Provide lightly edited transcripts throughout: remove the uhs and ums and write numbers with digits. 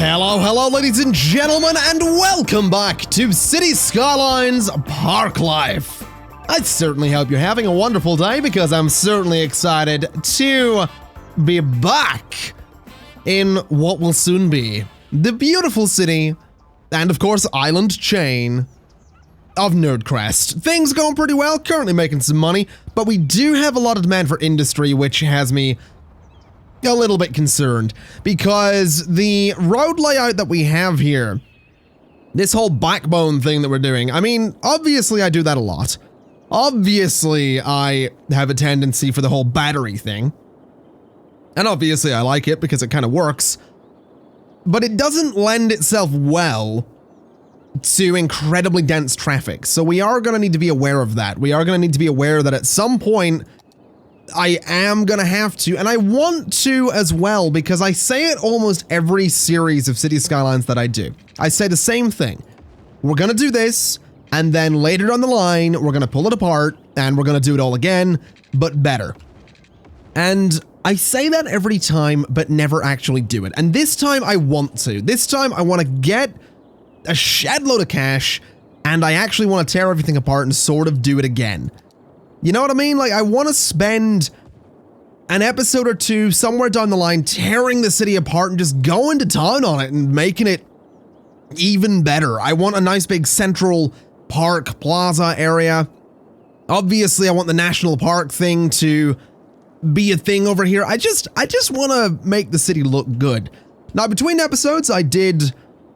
Hello, ladies and gentlemen, and welcome back to City Skylines Parklife. I certainly hope you're having a wonderful day because I'm certainly excited to be back in what will soon be the beautiful city and, of course, island chain of Nerdcrest. Things going pretty well, currently making some money, but we do have a lot of demand for industry, which has me a little bit concerned because the road layout that we have here, this whole backbone thing that we're doing, I mean, obviously I do that a lot. Obviously I have a tendency for the whole battery thing. And obviously I like it because it kind of works. But it doesn't lend itself well to incredibly dense traffic. So we are going to need to be aware of that. We are going to need to be aware that at some point I am gonna have to, and I want to as well, because I say it almost every series of City Skylines that I do. I say the same thing. We're gonna do this, and then later down the line, we're gonna pull it apart, and we're gonna do it all again, but better. And I say that every time, but never actually do it. And this time I want to. This time I want to get a shed load of cash, and I actually want to tear everything apart and sort of do it again. You know what I mean? Like, I want to spend an episode or two somewhere down the line tearing the city apart and just going to town on it and making it even better. I want a nice big central park plaza area. Obviously, I want the national park thing to be a thing over here. I just want to make the city look good. Now, between episodes, I did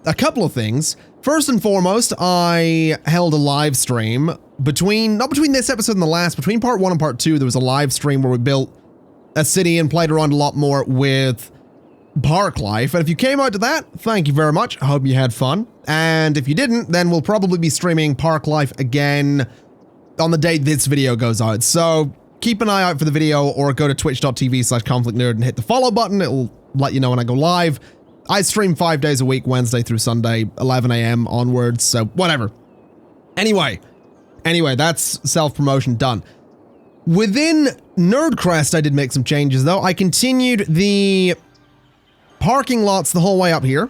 a couple of things. First and foremost, I held a live stream not between this episode and the last, between part 1 and part 2, there was a live stream where we built a city and played around a lot more with Parklife. And if you came out to that, thank you very much. I hope you had fun. And if you didn't, then we'll probably be streaming Parklife again on the day this video goes out. So keep an eye out for the video, or go to twitch.tv/ConflictNerd and hit the follow button. It'll let you know when I go live. I stream 5 days a week, Wednesday through Sunday, 11 a.m. onwards, so whatever. Anyway, that's self-promotion done. Within Nerdcrest, I did make some changes, though. I continued the parking lots the whole way up here.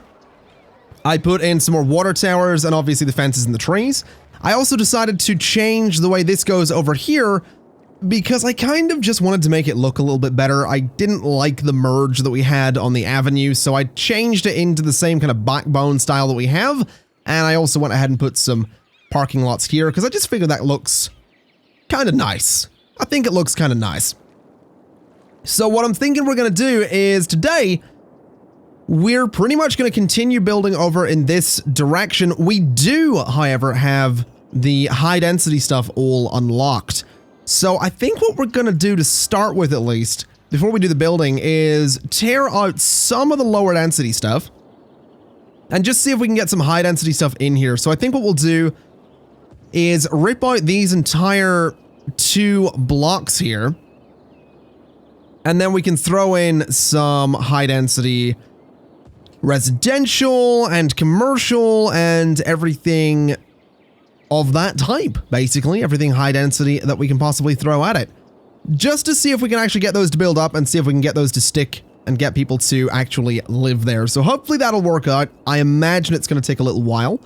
I put in some more water towers and obviously the fences and the trees. I also decided to change the way this goes over here because I kind of just wanted to make it look a little bit better. I didn't like the merge that we had on the avenue, so I changed it into the same kind of backbone style that we have. And I also went ahead and put some parking lots here because I just figured that looks kind of nice. I think it looks kind of nice. So what I'm thinking we're going to do is today, we're pretty much going to continue building over in this direction. We do, however, have the high density stuff all unlocked. So I think what we're going to do to start with, at least, before we do the building, is tear out some of the lower density stuff and just see if we can get some high density stuff in here. So I think what we'll do is rip out these entire 2 blocks here, and then we can throw in some high density residential and commercial and everything of that type, basically everything high density that we can possibly throw at it, just to see if we can actually get those to build up and see if we can get those to stick and get people to actually live there. So hopefully that'll work out. I imagine it's going to take a little while,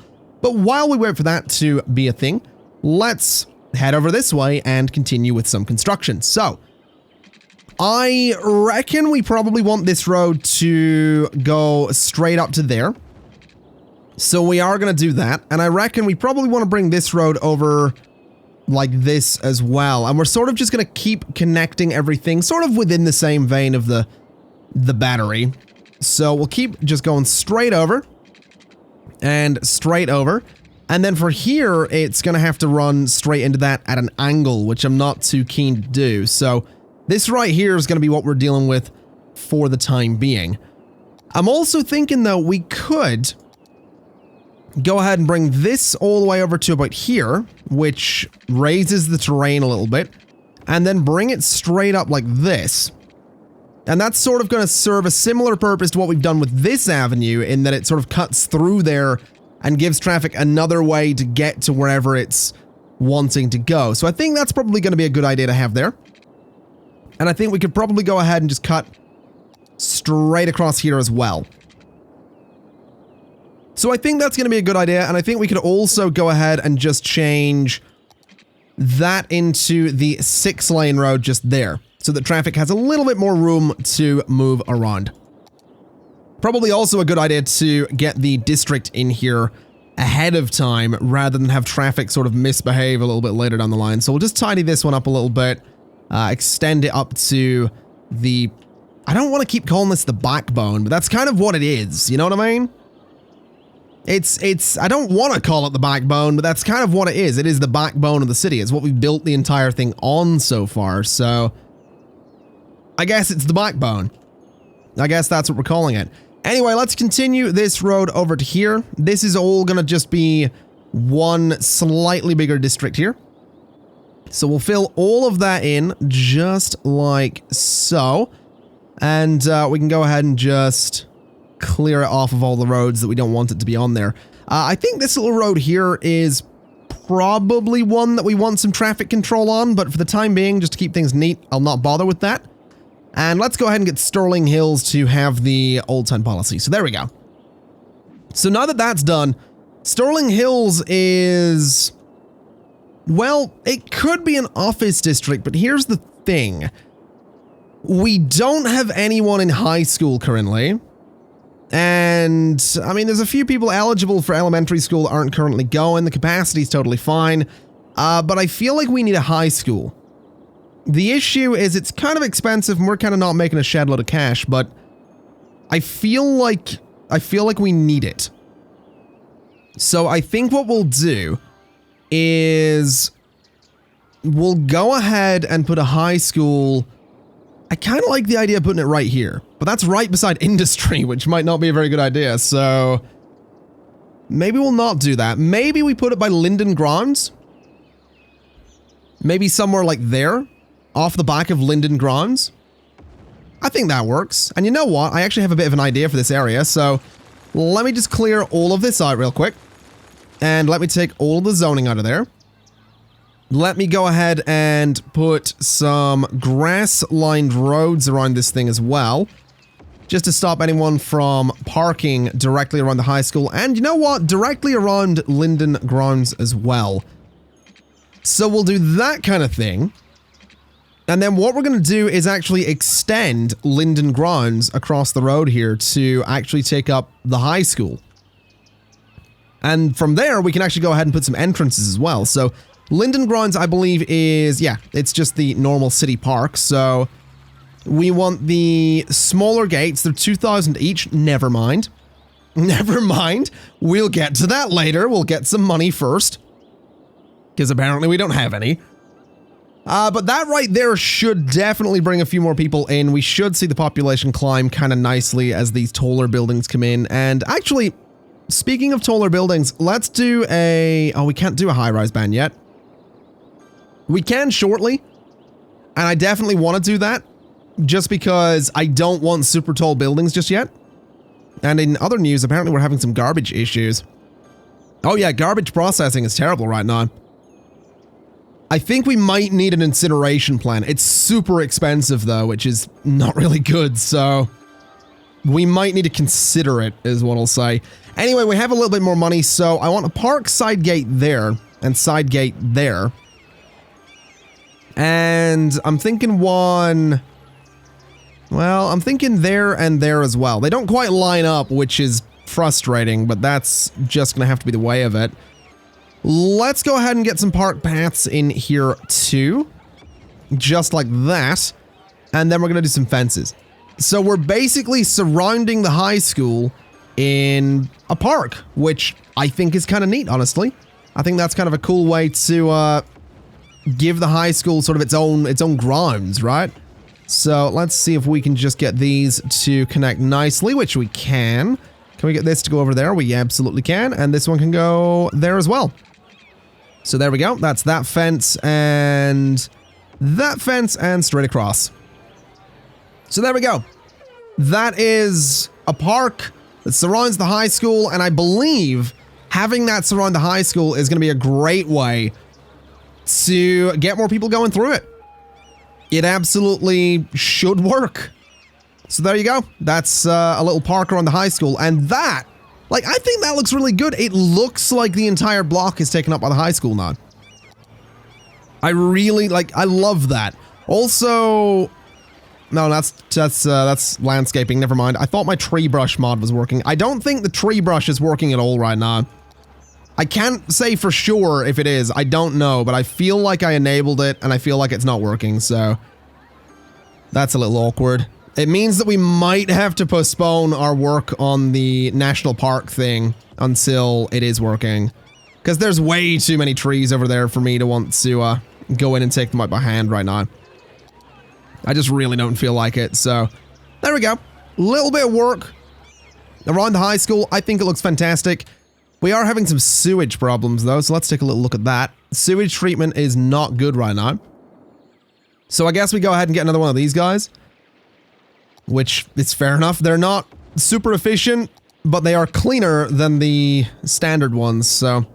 but while we wait for that to be a thing, let's head over this way and continue with some construction. So I reckon we probably want this road to go straight up to there. So we are going to do that. And I reckon we probably want to bring this road over like this as well. And we're sort of just going to keep connecting everything sort of within the same vein of the battery. So we'll keep just going straight over and straight over. And then for here, it's going to have to run straight into that at an angle, which I'm not too keen to do. So this right here is going to be what we're dealing with for the time being. I'm also thinking, though, we could go ahead and bring this all the way over to about here, which raises the terrain a little bit, and then bring it straight up like this. And that's sort of going to serve a similar purpose to what we've done with this avenue, in that it sort of cuts through there and gives traffic another way to get to wherever it's wanting to go. So I think that's probably going to be a good idea to have there. And I think we could probably go ahead and just cut straight across here as well. So I think that's going to be a good idea, and I think we could also go ahead and just change that into the 6-lane road just there, so that traffic has a little bit more room to move around. Probably also a good idea to get the district in here ahead of time rather than have traffic sort of misbehave a little bit later down the line. So we'll just tidy this one up a little bit, extend it up to the... I don't want to keep calling this the backbone, but that's kind of what it is, you know what I mean? I don't want to call it the backbone, but that's kind of what it is. It is the backbone of the city. It's what we've built the entire thing on so far, so I guess it's the backbone. I guess that's what we're calling it. Anyway, let's continue this road over to here. This is all gonna just be one slightly bigger district here. So we'll fill all of that in just like so. And we can go ahead and just clear it off of all the roads that we don't want it to be on there. I think this little road here is probably one that we want some traffic control on, but for the time being, just to keep things neat, I'll not bother with that. And let's go ahead and get Sterling Hills to have the old town policy. So there we go. So now that that's done, Sterling Hills is... well, it could be an office district, but here's the thing. We don't have anyone in high school currently. And, I mean, there's a few people eligible for elementary school that aren't currently going. The capacity's totally fine. But I feel like we need a high school. The issue is it's kind of expensive and we're kind of not making a shed load of cash, but I feel like we need it. So I think what we'll do is we'll go ahead and put a high school. I kind of like the idea of putting it right here, but that's right beside industry, which might not be a very good idea. So maybe we'll not do that. Maybe we put it by Linden Grounds. Maybe somewhere like there. Off the back of Linden Grounds. I think that works. And you know what? I actually have a bit of an idea for this area, so let me just clear all of this out real quick. And let me take all of the zoning out of there. Let me go ahead and put some grass-lined roads around this thing as well, just to stop anyone from parking directly around the high school. And you know what? Directly around Linden Grounds as well. So we'll do that kind of thing. And then what we're going to do is actually extend Linden Grounds across the road here to actually take up the high school. And from there, we can actually go ahead and put some entrances as well. So Linden Grounds, I believe, is, yeah, it's just the normal city park. So we want the smaller gates. They're 2,000 each. Never mind. Never mind. We'll get to that later. We'll get some money first, because apparently we don't have any. But that right there should definitely bring a few more people in. We should see the population climb kind of nicely as these taller buildings come in. And actually, speaking of taller buildings, let's do a... oh, we can't do a high-rise ban yet. We can shortly. And I definitely want to do that, just because I don't want super tall buildings just yet. And in other news, apparently we're having some garbage issues. Oh yeah, garbage processing is terrible right now. I think we might need an incineration plant. It's super expensive though, which is not really good, so we might need to consider it, is what I'll say. Anyway, we have a little bit more money, so I want a park side gate there and side gate there. And I'm thinking one... well, I'm thinking there and there as well. They don't quite line up, which is frustrating, but that's just gonna have to be the way of it. Let's go ahead and get some park paths in here too. Just like that. And then we're gonna do some fences. So we're basically surrounding the high school in a park, which I think is kind of neat, honestly. I think that's kind of a cool way to give the high school sort of its own grounds, right? So let's see if we can just get these to connect nicely, which we can. Can we get this to go over there? We absolutely can. And this one can go there as well. So there we go. That's that fence and straight across. So there we go. That is a park that surrounds the high school, and I believe having that surround the high school is going to be a great way to get more people going through it. It absolutely should work. So there you go. That's a little park around the high school, and that Like, I think that looks really good. It looks like the entire block is taken up by the high school now. I really, like, I love that. Also, no, that's landscaping, never mind. I thought my tree brush mod was working. I don't think the tree brush is working at all right now. I can't say for sure if it is, I don't know, but I feel like I enabled it and I feel like it's not working, so that's a little awkward. It means that we might have to postpone our work on the national park thing until it is working. Because there's way too many trees over there for me to want to go in and take them out by hand right now. I just really don't feel like it, so there we go. Little bit of work around the high school. I think it looks fantastic. We are having some sewage problems though, so let's take a little look at that. Sewage treatment is not good right now. So I guess we go ahead and get another one of these guys. Which is fair enough. They're not super efficient, but they are cleaner than the standard ones, so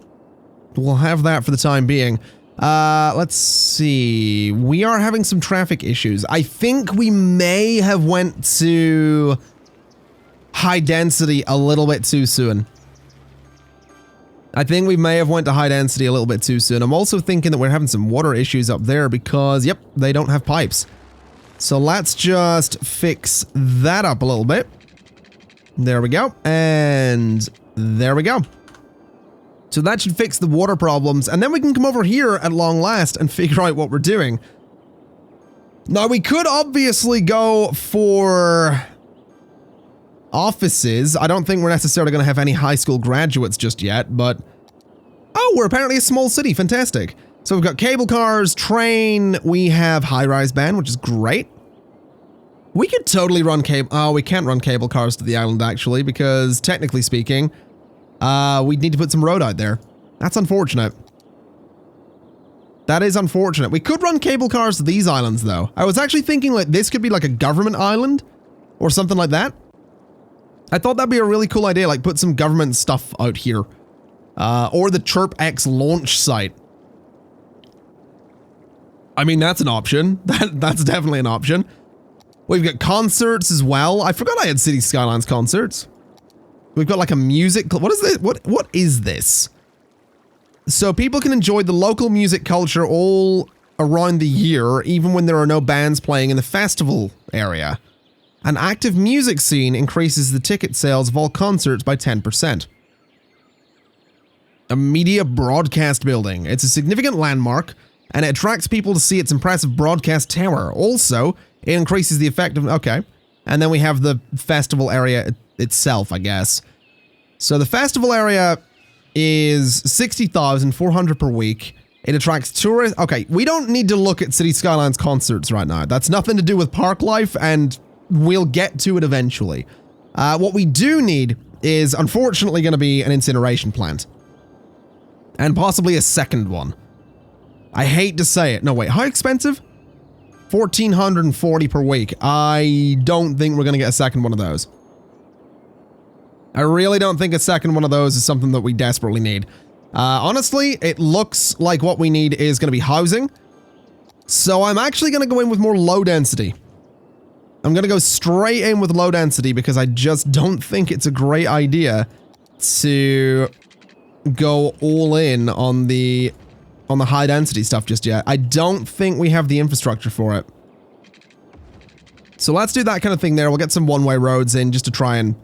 we'll have that for the time being. Let's see. We are having some traffic issues. I think we may have went to high density a little bit too soon. I think we may have went to high density a little bit too soon. I'm also thinking that we're having some water issues up there because, yep, they don't have pipes. So let's just fix that up a little bit. There we go. And there we go. So that should fix the water problems. And then we can come over here at long last and figure out what we're doing. Now, we could obviously go for offices. I don't think we're necessarily going to have any high school graduates just yet, but... Oh, we're apparently a small city. Fantastic. So we've got cable cars, train, we have high-rise band, which is great. We could totally run cable... Oh, we can't run cable cars to the island, actually, because technically speaking, we'd need to put some road out there. That's unfortunate. That is unfortunate. We could run cable cars to these islands, though. I was actually thinking, like, this could be like a government island or something like that. I thought that'd be a really cool idea, like, put some government stuff out here. Or the Chirp X launch site. I mean, that's an option. That's definitely an option. We've got concerts as well. I forgot I had City Skylines concerts. We've got like a music... What is this? What is this? So people can enjoy the local music culture all around the year, even when there are no bands playing in the festival area. An active music scene increases the ticket sales of all concerts by 10%. A media broadcast building. It's a significant landmark, and it attracts people to see its impressive broadcast tower. Also, it increases the effect of... Okay. And then we have the festival area itself, I guess. So the festival area is 60,400 per week. It attracts tourists. Okay, we don't need to look at City Skylines concerts right now. That's nothing to do with Parklife, and we'll get to it eventually. What we do need is, unfortunately, going to be an incineration plant. And possibly a second one. I hate to say it. No, wait, how expensive? 1,440 per week. I don't think we're going to get a second one of those. I really don't think a second one of those is something that we desperately need. Honestly, it looks like what we need is going to be housing. So I'm actually going to go in with more low density. I'm going to go straight in with low density because I just don't think it's a great idea to go all in on the high density stuff just yet. I don't think we have the infrastructure for it. So let's do that kind of thing there. We'll get some one-way roads in just to try and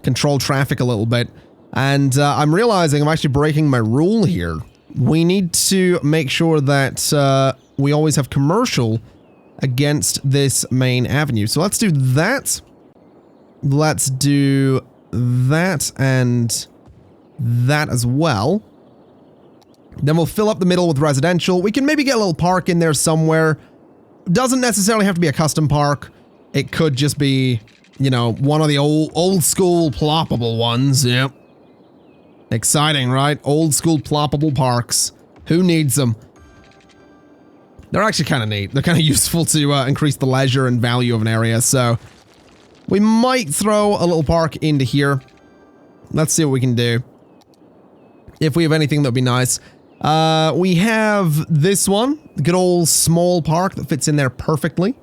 control traffic a little bit. And I'm realizing I'm actually breaking my rule here. We need to make sure that we always have commercial against this main avenue. So let's do that. Let's do that and that as well. Then we'll fill up the middle with residential. We can maybe get a little park in there somewhere. Doesn't necessarily have to be a custom park. It could just be, you know, one of the old school ploppable ones. Yep. Exciting, right? Old school ploppable parks. Who needs them? They're actually kind of neat. They're kind of useful to increase the leisure and value of an area. So we might throw a little park into here. Let's see what we can do. If we have anything that would be nice. We have this one. Good old small park that fits in there perfectly.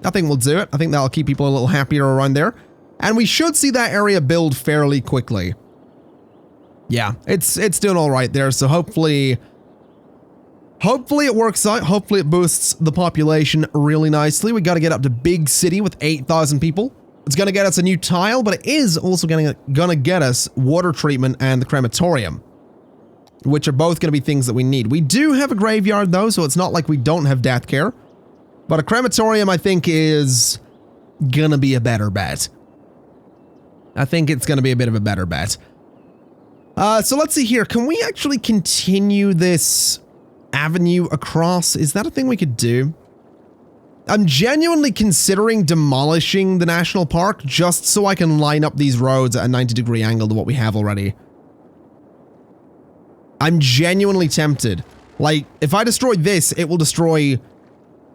I think we'll do it. I think that'll keep people a little happier around there. And we should see that area build fairly quickly. Yeah, it's doing all right there, so hopefully it works out. Hopefully it boosts the population really nicely. We got to get up to big city with 8,000 people. It's going to get us a new tile, but it is also going to get us water treatment and the crematorium, which are both going to be things that we need. We do have a graveyard though, so it's not like we don't have death care. But a crematorium, I think, is going to be a better bet. I think it's going to be a bit of a better bet. So let's see here. Can we actually continue this avenue across? Is that a thing we could do? I'm genuinely considering demolishing the national park just so I can line up these roads at a 90-degree angle to what we have already. I'm genuinely tempted. Like, if I destroy this, it will destroy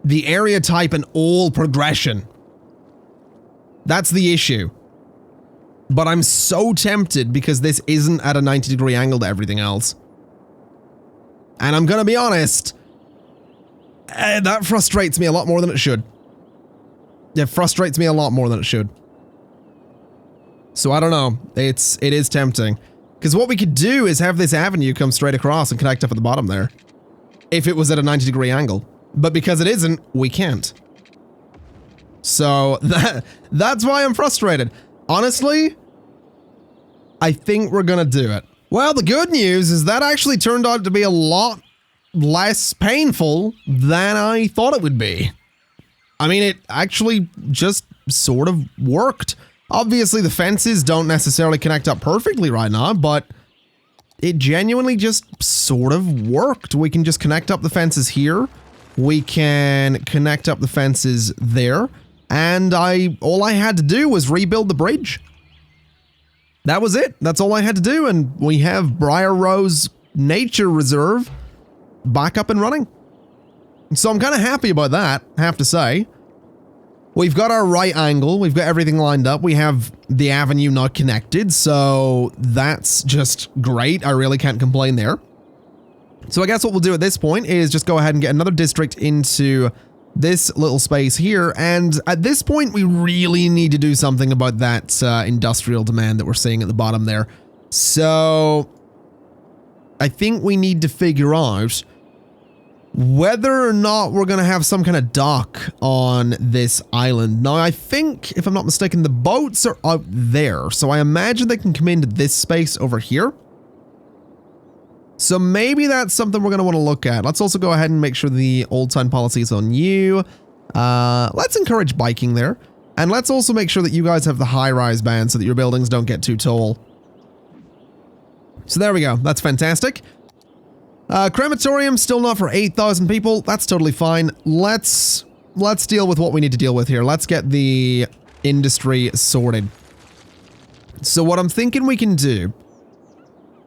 the area type and all progression. That's the issue. But I'm so tempted because this isn't at a 90-degree angle to everything else. And I'm gonna be honest, that frustrates me a lot more than it should. It frustrates me a lot more than it should. So I don't know. It is tempting. Because what we could do is have this avenue come straight across and connect up at the bottom there. If it was at a 90-degree angle. But because it isn't, we can't. So that's why I'm frustrated. Honestly, I think we're gonna do it. Well, the good news is that actually turned out to be a lot less painful than I thought it would be. I mean, it actually just sort of worked. Obviously, the fences don't necessarily connect up perfectly right now, but it genuinely just sort of worked. We can just connect up the fences here. We can connect up the fences there. And all I had to do was rebuild the bridge. That was it. That's all I had to do. And we have Briar Rose Nature Reserve back up and running. So I'm kind of happy about that, I have to say. We've got our right angle. We've got everything lined up. We have the avenue not connected. So that's just great. I really can't complain there. So I guess what we'll do at this point is just go ahead and get another district into this little space here. And at this point, we really need to do something about that industrial demand that we're seeing at the bottom there. So I think we need to figure out whether or not we're going to have some kind of dock on this island. Now, I think, if I'm not mistaken, the boats are out there. So I imagine they can come into this space over here. So maybe that's something we're going to want to look at. Let's also go ahead and make sure the old time policy is on you. Let's encourage biking there. And let's also make sure that you guys have the high-rise band so that your buildings don't get too tall. So there we go. That's fantastic. Crematorium, still not for 8,000 people. That's totally fine. Let's deal with what we need to deal with here. Let's get the industry sorted. So what I'm thinking we can do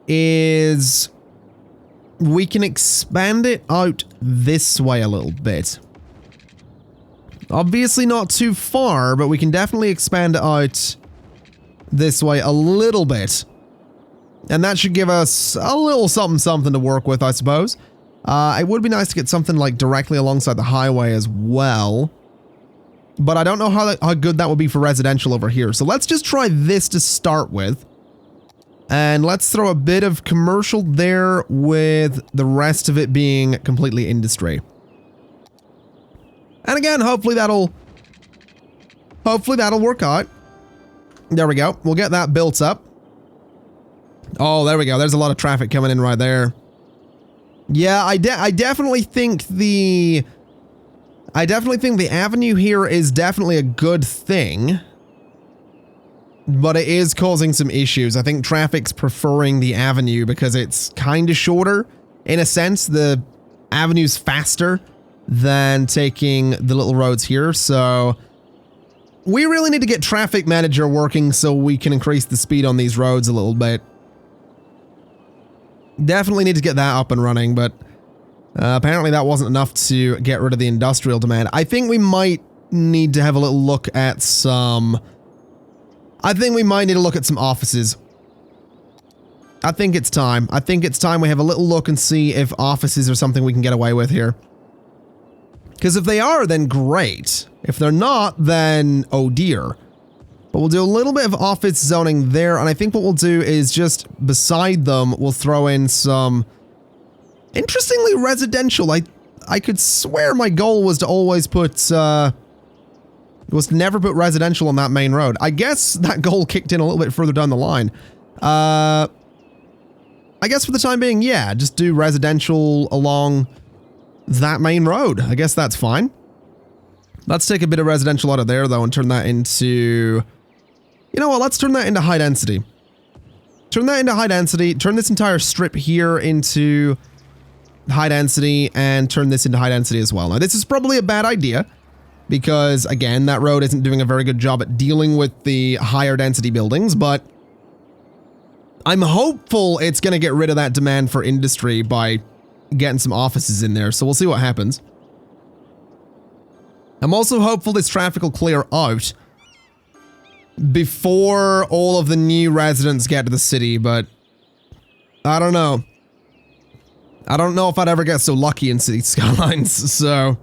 is we can expand it out this way a little bit. Obviously not too far, but we can definitely expand it out this way a little bit. And that should give us a little something to work with, I suppose. It would be nice to get something like directly alongside the highway as well. But I don't know how good that would be for residential over here. So let's just try this to start with. And let's throw a bit of commercial there with the rest of it being completely industry. And again, hopefully that'll work out. There we go. We'll get that built up. Oh, there we go. There's a lot of traffic coming in right there. Yeah, I definitely think the avenue here is definitely a good thing. But it is causing some issues. I think traffic's preferring the avenue because it's kind of shorter. In a sense, the avenue's faster than taking the little roads here. So we really need to get Traffic Manager working so we can increase the speed on these roads a little bit. Definitely need to get that up and running, but apparently that wasn't enough to get rid of the industrial demand. I think we might need to have a little look at some... I think we might need to look at some offices. I think it's time. I think it's time we have a little look and see if offices are something we can get away with here. Because if they are, then great. If they're not, then oh dear. But we'll do a little bit of office zoning there, and I think what we'll do is just beside them, we'll throw in some interestingly residential. I could swear my goal was to always put, was to never put residential on that main road. I guess that goal kicked in a little bit further down the line. I guess for the time being, yeah, just do residential along that main road. I guess that's fine. Let's take a bit of residential out of there, though, and turn that into... You know what, let's turn that into high density. Turn that into high density, turn this entire strip here into high density, and turn this into high density as well. Now, this is probably a bad idea, because, again, that road isn't doing a very good job at dealing with the higher density buildings, but I'm hopeful it's going to get rid of that demand for industry by getting some offices in there, so we'll see what happens. I'm also hopeful this traffic will clear out before all of the new residents get to the city, but I don't know. I don't know if I'd ever get so lucky in City Skylines, so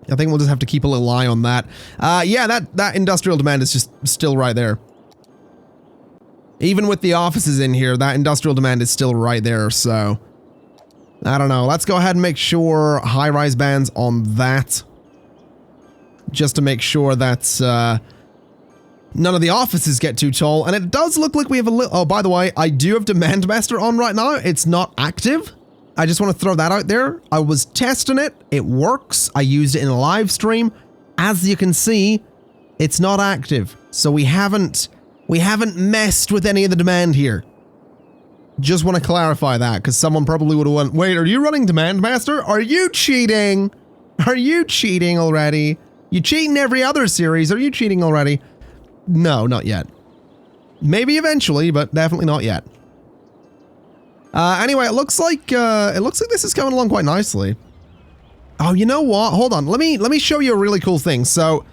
I think we'll just have to keep a little eye on that. Yeah, that industrial demand is just still right there. Even with the offices in here, that industrial demand is still right there, so I don't know. Let's go ahead and make sure high-rise bands on that, just to make sure that none of the offices get too tall. And it does look like we have a little... Oh, by the way, I do have Demand Master on right now. It's not active. I just want to throw that out there. I was testing it. It works. I used it in a live stream. As you can see, it's not active. So we haven't messed with any of the demand here. Just want to clarify that, because someone probably would have went, wait, are you running Demand Master? Are you cheating? Are you cheating already? You cheating every other series. Are you cheating already? No, not yet. Maybe eventually, but definitely not yet. Anyway, it looks like this is coming along quite nicely. Oh, you know what? Hold on. Let me show you a really cool thing. So,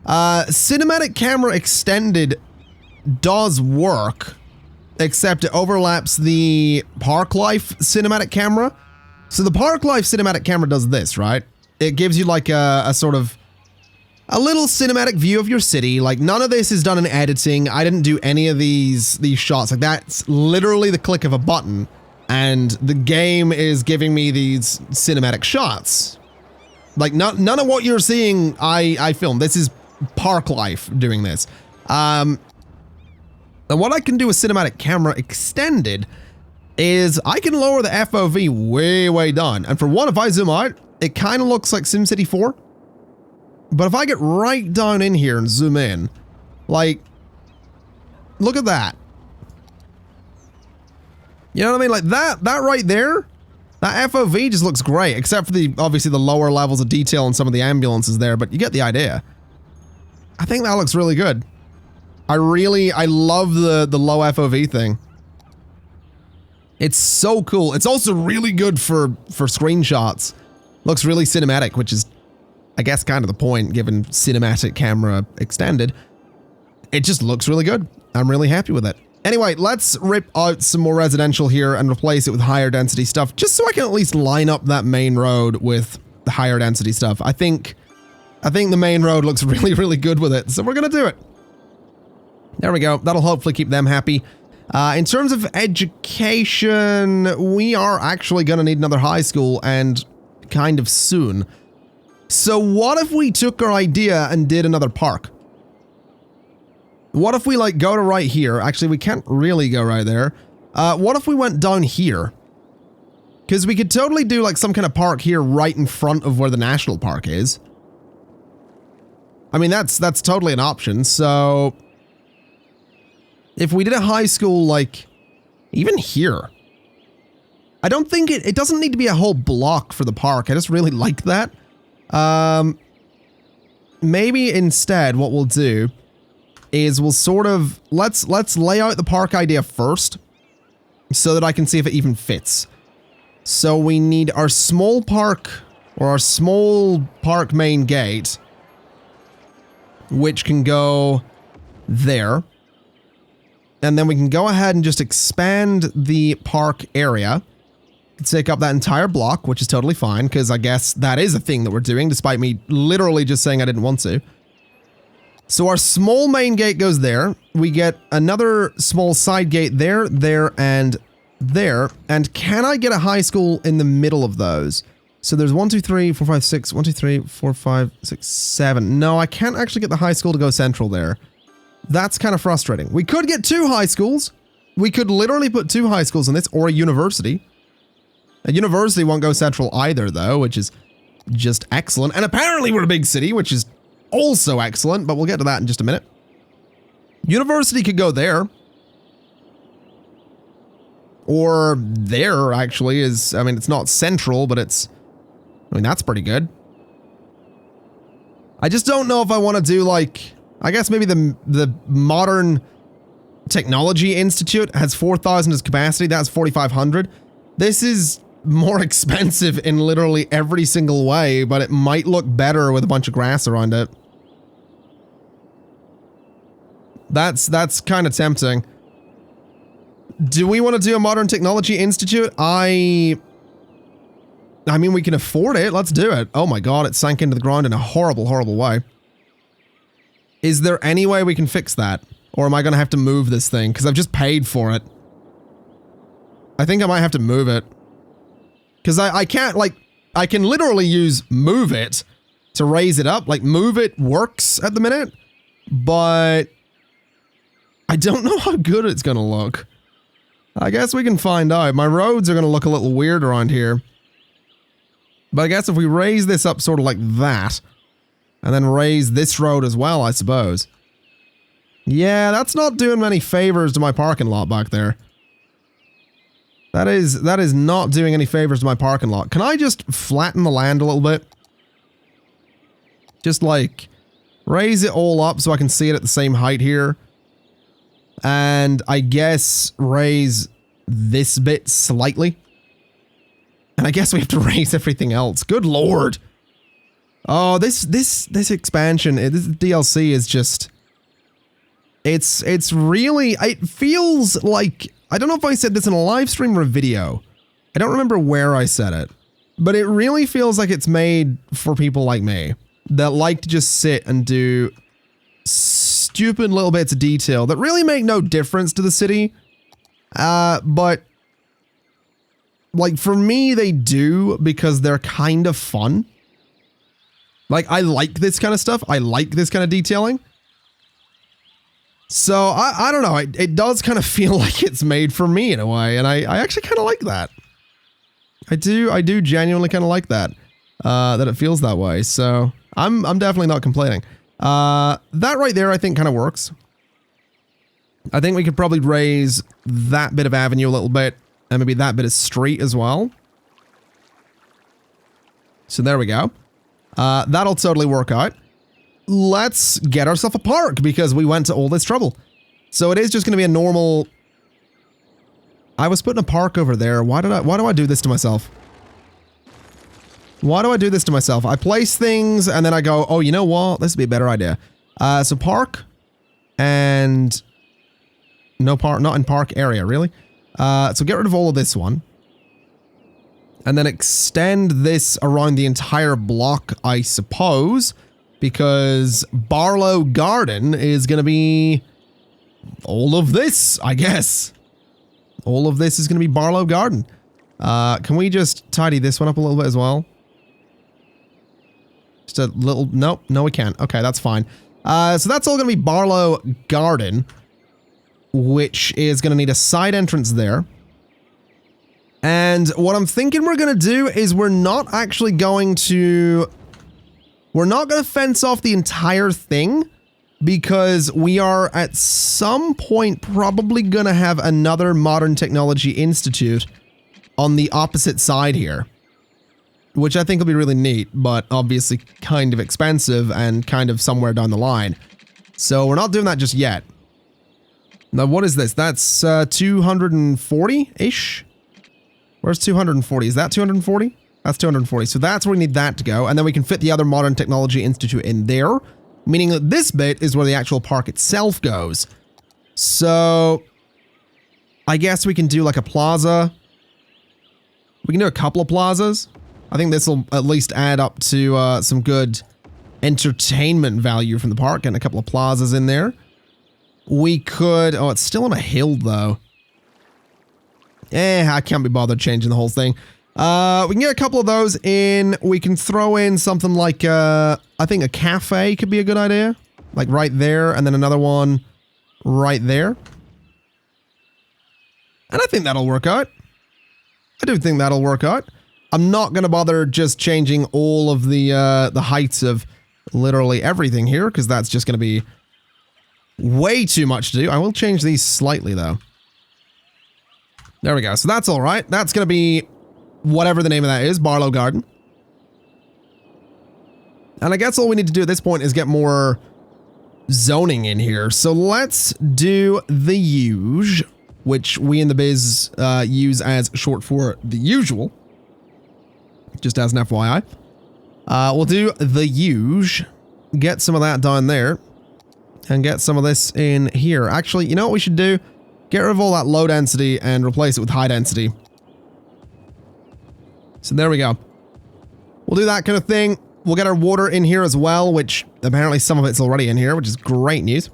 cinematic camera extended does work, except it overlaps the Parklife cinematic camera. So the Parklife cinematic camera does this, right? It gives you like a sort of a little cinematic view of your city. Like, none of this is done in editing. I didn't do any of these shots. Like, that's literally the click of a button, and the game is giving me these cinematic shots. Like, none of what you're seeing I filmed. This is Parklife doing this. And what I can do with cinematic camera extended is I can lower the FOV way down. And for one, if I zoom out, it kind of looks like SimCity 4. But if I get right down in here and zoom in, like, look at that. You know what I mean? Like that right there, that FOV just looks great, except for obviously the lower levels of detail on some of the ambulances there, but you get the idea. I think that looks really good. I love the low FOV thing. It's so cool. It's also really good for screenshots. Looks really cinematic, which is, I guess, kind of the point, given cinematic camera extended. It just looks really good. I'm really happy with it. Anyway, let's rip out some more residential here and replace it with higher density stuff, just so I can at least line up that main road with the higher density stuff. I think the main road looks really good with it, so we're gonna do it. There we go. That'll hopefully keep them happy. In terms of education, we are actually gonna need another high school, and kind of soon. So what if we took our idea and did another park? What if we like go to right here? Actually, we can't really go right there. What if we went down here? Because we could totally do like some kind of park here right in front of where the national park is. I mean, that's totally an option. So if we did a high school, like even here, I don't think it doesn't need to be a whole block for the park. I just really like that. Maybe instead what we'll do is we'll sort of, let's lay out the park idea first so that I can see if it even fits. So we need our small park, or our small park main gate, which can go there. And then we can go ahead and just expand the park area. Take up that entire block, which is totally fine, because I guess that is a thing that we're doing, despite me literally just saying I didn't want to. So our small main gate goes there. We get another small side gate there, there, and there. And can I get a high school in the middle of those? So there's 1, 2, 3, 4, 5, 6, 1, 2, 3, 4, 5, 6, 7. No, I can't actually get the high school to go central there. That's kind of frustrating. We could get 2 high schools. We could literally put 2 high schools in this, or a university. A university won't go central either, though, which is just excellent. And apparently we're a big city, which is also excellent, but we'll get to that in just a minute. University could go there. Or there, actually, is... I mean, it's not central, but it's... I mean, that's pretty good. I just don't know if I want to do, like... I guess maybe the Modern Technology Institute has 4,000 as capacity. That's 4,500. This is more expensive in literally every single way, but it might look better with a bunch of grass around it. That's kind of tempting. Do we want to do a Modern Technology Institute? I mean, we can afford it. Let's do it. Oh my god, it sank into the ground in a horrible, horrible way. Is there any way we can fix that? Or am I going to have to move this thing? Because I've just paid for it. I think I might have to move it. Because I can't, like... I can literally use move it to raise it up. Like, move it works at the minute. But... I don't know how good it's going to look. I guess we can find out. My roads are going to look a little weird around here. But I guess if we raise this up sort of like that, and then raise this road as well, I suppose. Yeah, that's not doing many favors to my parking lot back there. That is not doing any favors to my parking lot. Can I just flatten the land a little bit? Just like, raise it all up so I can see it at the same height here. And I guess raise this bit slightly. And I guess we have to raise everything else. Good lord. Oh, this expansion, this DLC is just... It's really... It feels like... I don't know if I said this in a live stream or a video. I don't remember where I said it. But it really feels like it's made for people like me. That like to just sit and do... stupid little bits of detail that really make no difference to the city. But like for me, they do because they're kind of fun. Like I like this kind of stuff. I like this kind of detailing. So I don't know. It does kind of feel like it's made for me in a way. And I actually kind of like that. I do genuinely kind of like that. That it feels that way. So I'm definitely not complaining. That right there, I think kind of works. I think we could probably raise that bit of avenue a little bit and maybe that bit of street as well. So there we go. That'll totally work out. Let's get ourselves a park because we went to all this trouble. So it is just going to be a normal... I was putting a park over there. Why do I do this to myself? Why do I do this to myself? I place things and then I go, oh, you know what? This would be a better idea. So park and no park, not in park area, really. So get rid of all of this one. And then extend this around the entire block, I suppose, because Barlow Garden is going to be all of this, I guess. All of this is going to be Barlow Garden. Can we just tidy this one up a little bit as well? Just a little... Nope. No, we can't. Okay, that's fine. So that's all going to be Barlow Garden, which is going to need a side entrance there. And what I'm thinking we're going to do is we're not actually going to... We're not going to fence off the entire thing because we are at some point probably going to have another Modern Technology Institute on the opposite side here. Which I think will be really neat, but obviously kind of expensive and kind of somewhere down the line. So we're not doing that just yet. Now what is this? That's 240-ish? Where's 240? Is that 240? That's 240. So that's where we need that to go. And then we can fit the other Modern Technology Institute in there. Meaning that this bit is where the actual park itself goes. So I guess we can do like a plaza. We can do a couple of plazas. I think this will at least add up to some good entertainment value from the park, getting a couple of plazas in there. We could, oh, it's still on a hill though. I can't be bothered changing the whole thing. We can get a couple of those in. We can throw in something like, I think a cafe could be a good idea. Like right there, and then another one right there. And I think that'll work out. I do think that'll work out. I'm not going to bother just changing all of the heights of literally everything here, because that's just going to be way too much to do. I will change these slightly, though. There we go. So that's all right. That's going to be whatever the name of that is, Barlow Garden. And I guess all we need to do at this point is get more zoning in here. So let's do the usual, which we in the biz use as short for the usual. Just as an FYI. We'll do the usual. Get some of that down there. And get some of this in here. Actually, you know what we should do? Get rid of all that low density and replace it with high density. So there we go. We'll do that kind of thing. We'll get our water in here as well, which apparently some of it's already in here, which is great news.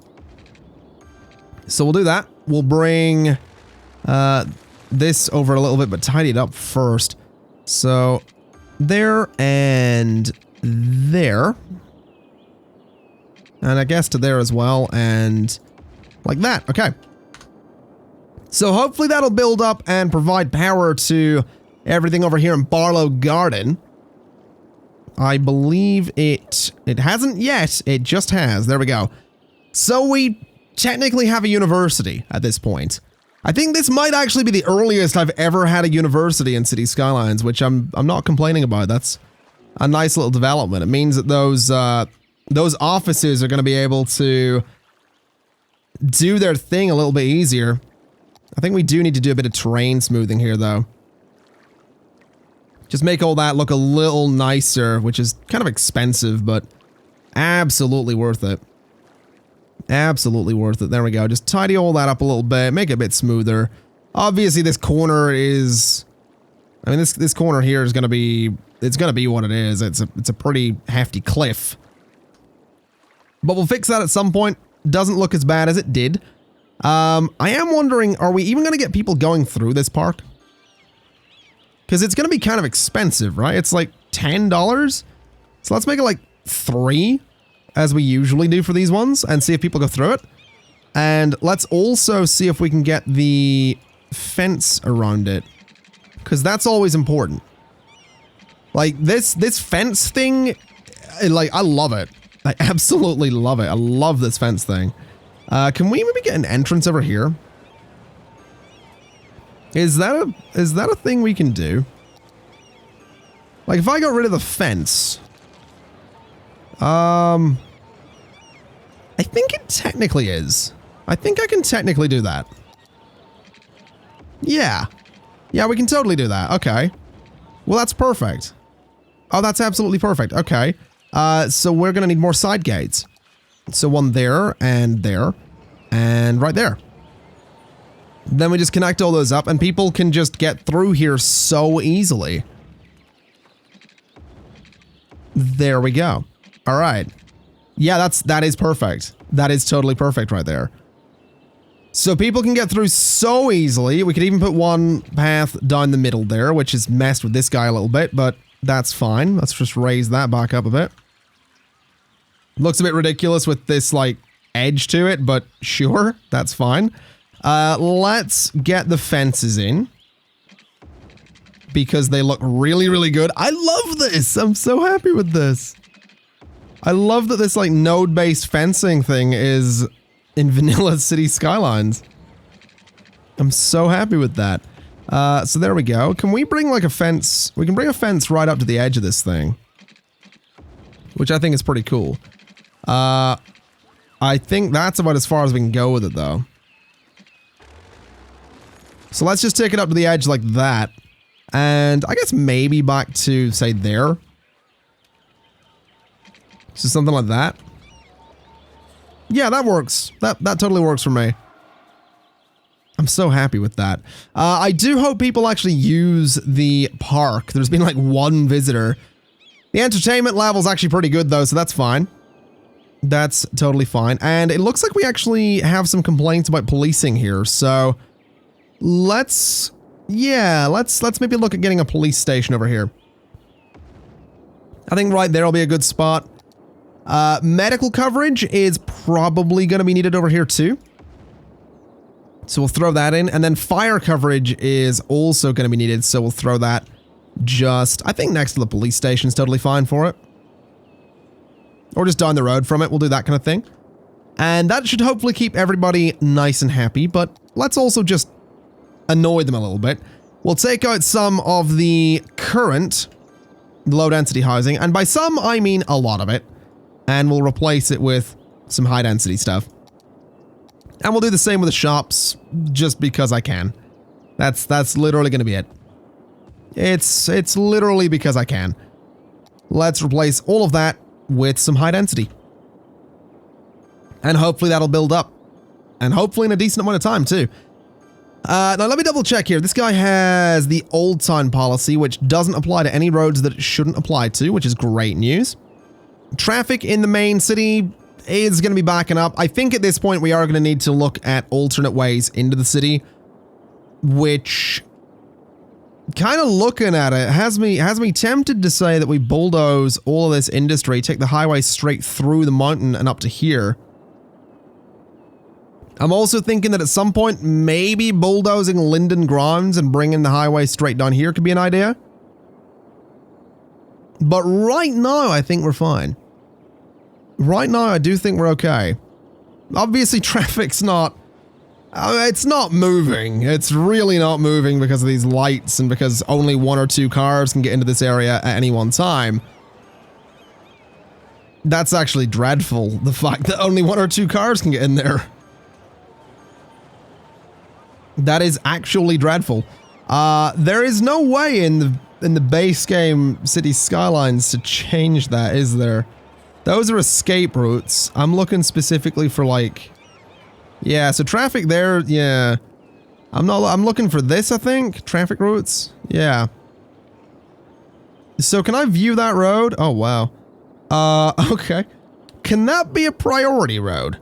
So we'll do that. We'll bring this over a little bit, but tidy it up first. So there and there. And I guess to there as well, and like that. Okay. So hopefully that'll build up and provide power to everything over here in Barlow Garden. I believe it hasn't yet. It just has. There we go. So we technically have a university at this point. I think this might actually be the earliest I've ever had a university in City Skylines, which I'm not complaining about. That's a nice little development. It means that those offices are going to be able to do their thing a little bit easier. I think we do need to do a bit of terrain smoothing here, though. Just make all that look a little nicer, which is kind of expensive, but absolutely worth it. Absolutely worth it. There we go. Just tidy all that up a little bit, make it a bit smoother. Obviously, this corner is... I mean, this corner here is going to be... It's going to be what it is. It's a pretty hefty cliff. But we'll fix that at some point. Doesn't look as bad as it did. I am wondering, are we even going to get people going through this park? Because it's going to be kind of expensive, right? It's like $10. So let's make it like $3, as we usually do for these ones, and see if people go through it. And let's also see if we can get the fence around it, because that's always important. Like this fence thing, like I love it. I absolutely love it. I love this fence thing. Can we maybe get an entrance over here? Is that a thing we can do? Like if I got rid of the fence, I think it technically is. I think I can technically do that. Yeah. Yeah, we can totally do that. Okay. Well, that's perfect. Oh, that's absolutely perfect. Okay. So we're gonna need more side gates. So one there, and right there. Then we just connect all those up, and people can just get through here so easily. There we go. All right. Yeah, that is perfect. That is totally perfect right there. So people can get through so easily. We could even put one path down the middle there, which has messed with this guy a little bit, but that's fine. Let's just raise that back up a bit. Looks a bit ridiculous with this, like, edge to it, but sure, that's fine. Let's get the fences in, because they look really, really good. I love this. I'm so happy with this. I love that this, like, node-based fencing thing is in vanilla City Skylines. I'm so happy with that. So there we go. Can we bring, like, a fence? We can bring a fence right up to the edge of this thing, which I think is pretty cool. I think that's about as far as we can go with it, though. So let's just take it up to the edge like that. And I guess maybe back to, say, there. So something like that. Yeah, that works. That totally works for me. I'm so happy with that. I do hope people actually use the park. There's been like one visitor The entertainment level's actually pretty good though, so that's fine. That's totally fine. And it looks like we actually have some complaints about policing here, so let's maybe look at getting a police station over here. I think right there will be a good spot. Medical coverage is probably going to be needed over here too. So we'll throw that in. And then fire coverage is also going to be needed, so we'll throw that just, I think next to the police station is totally fine for it. Or just down the road from it, we'll do that kind of thing. And that should hopefully keep everybody nice and happy, but let's also just annoy them a little bit. We'll take out some of the current low-density housing, and by some, I mean a lot of it, and we'll replace it with some high-density stuff. And we'll do the same with the shops, just because I can. That's literally going to be it. It's literally because I can. Let's replace all of that with some high-density. And hopefully that'll build up. And hopefully in a decent amount of time, too. Now let me double check here. This guy has the Old Town policy, which doesn't apply to any roads that it shouldn't apply to, which is great news. Traffic in the main city is going to be backing up. I think at this point we are going to need to look at alternate ways into the city, which, kind of looking at it, has me tempted to say that we bulldoze all of this industry, take the highway straight through the mountain and up to here. I'm also thinking that at some point, maybe bulldozing Linden Grounds and bringing the highway straight down here could be an idea. But right now, I think we're fine. Right now, I do think we're okay. Obviously, traffic's not... it's not moving. It's really not moving because of these lights and because only 1 or 2 cars can get into this area at any one time. That's actually dreadful, the fact that only 1 or 2 cars can get in there. That is actually dreadful. There is no way in the base game City Skylines to change that, is there? Those are escape routes. I'm looking specifically for like... Yeah, so traffic there, yeah. I'm looking for this, I think. Traffic routes. Yeah. So can I view that road? Oh, wow. Okay. Can that be a priority road?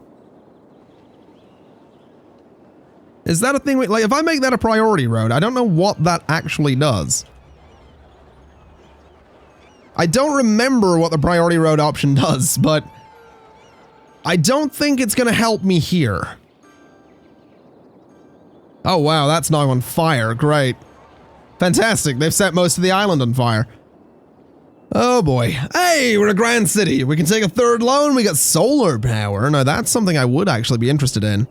Is that a thing? Like, if I make that a priority road, I don't know what that actually does. I don't remember what the priority road option does, but I don't think it's going to help me here. Oh, wow, that's now on fire. Great. Fantastic. They've set most of the island on fire. Oh, boy. Hey, we're a grand city. We can take a 3rd loan. We got solar power. Now, that's something I would actually be interested in.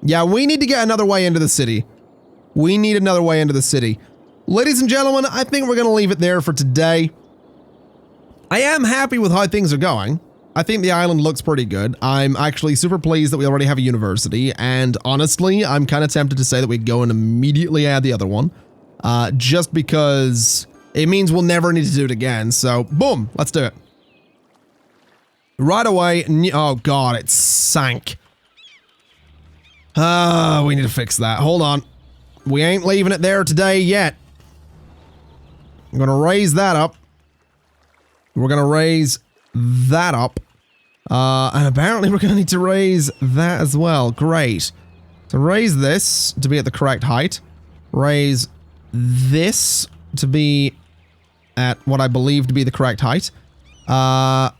Yeah, we need to get another way into the city. We need another way into the city. Ladies and gentlemen, I think we're going to leave it there for today. I am happy with how things are going. I think the island looks pretty good. I'm actually super pleased that we already have a university, and honestly, I'm kind of tempted to say that we go and immediately add the other one, just because it means we'll never need to do it again, so boom, let's do it. Right away, oh god, it sank. We need to fix that. Hold on. We ain't leaving it there today yet. I'm gonna raise that up. We're gonna raise that up. And apparently we're gonna need to raise that as well. Great. So raise this to be at the correct height. Raise this to be at what I believe to be the correct height. Oh,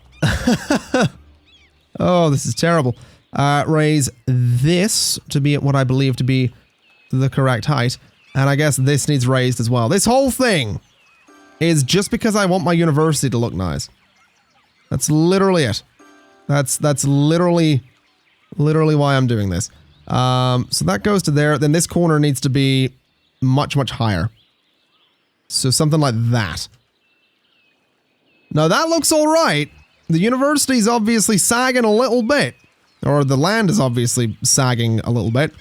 this is terrible. Raise this to be at what I believe to be the correct height. And I guess this needs raised as well. This whole thing is just because I want my university to look nice. That's literally it. That's literally why I'm doing this. So that goes to there. Then this corner needs to be much, much higher. So something like that. Now that looks all right. The university's obviously sagging a little bit. Or the land is obviously sagging a little bit.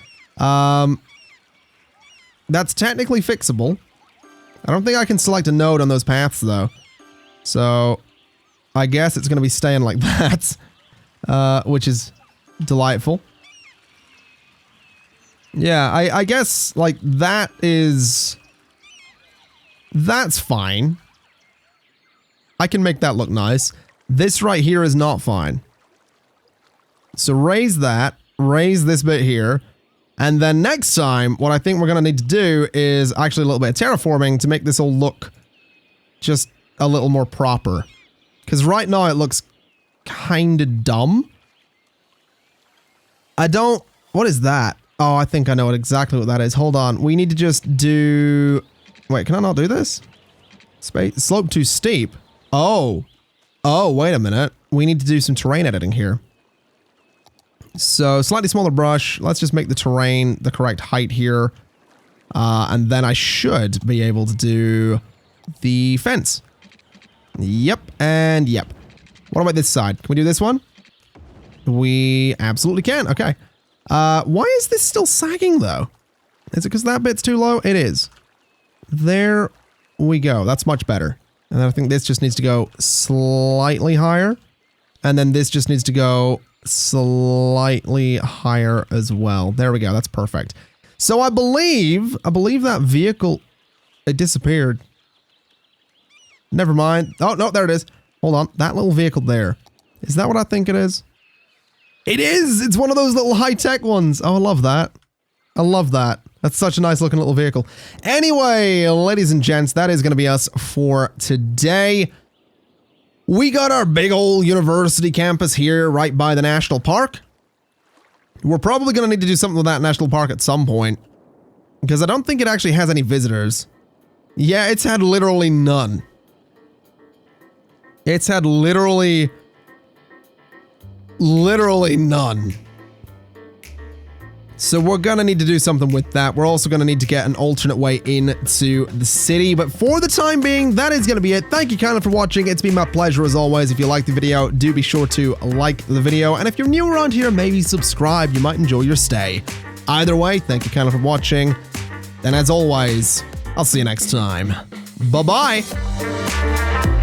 That's technically fixable. I don't think I can select a node on those paths, though. So, I guess it's going to be staying like that. Which is delightful. Yeah, I guess, like, that's fine. I can make that look nice. This right here is not fine. So raise that, raise this bit here. And then next time, what I think we're going to need to do is actually a little bit of terraforming to make this all look just a little more proper. Because right now it looks kind of dumb. What is that? Oh, I think I know exactly what that is. Hold on. We need to just do... Wait, can I not do this? Slope too steep. Oh, wait a minute. We need to do some terrain editing here. So, slightly smaller brush. Let's just make the terrain the correct height here. And then I should be able to do the fence. Yep, and yep. What about this side? Can we do this one? We absolutely can. Okay. Why is this still sagging, though? Is it because that bit's too low? It is. There we go. That's much better. And then I think this just needs to go slightly higher. And then this just needs to go slightly higher as well. There we go. That's perfect. So I believe that vehicle, it disappeared. Never mind. Oh, no, there it is. Hold on. That little vehicle there. Is that what I think it is? It is! It's one of those little high-tech ones. Oh, I love that. I love that. That's such a nice looking little vehicle. Anyway, ladies and gents, that is going to be us for today. We got our big old university campus here right by the national park. We're probably going to need to do something with that national park at some point. Because I don't think it actually has any visitors. Yeah, it's had literally none. It's had literally none. So we're gonna need to do something with that. We're also gonna need to get an alternate way into the city. But for the time being, that is gonna be it. Thank you kindly for watching. It's been my pleasure as always. If you liked the video, do be sure to like the video. And if you're new around here, maybe subscribe. You might enjoy your stay. Either way, thank you kindly for watching. And as always, I'll see you next time. Bye-bye.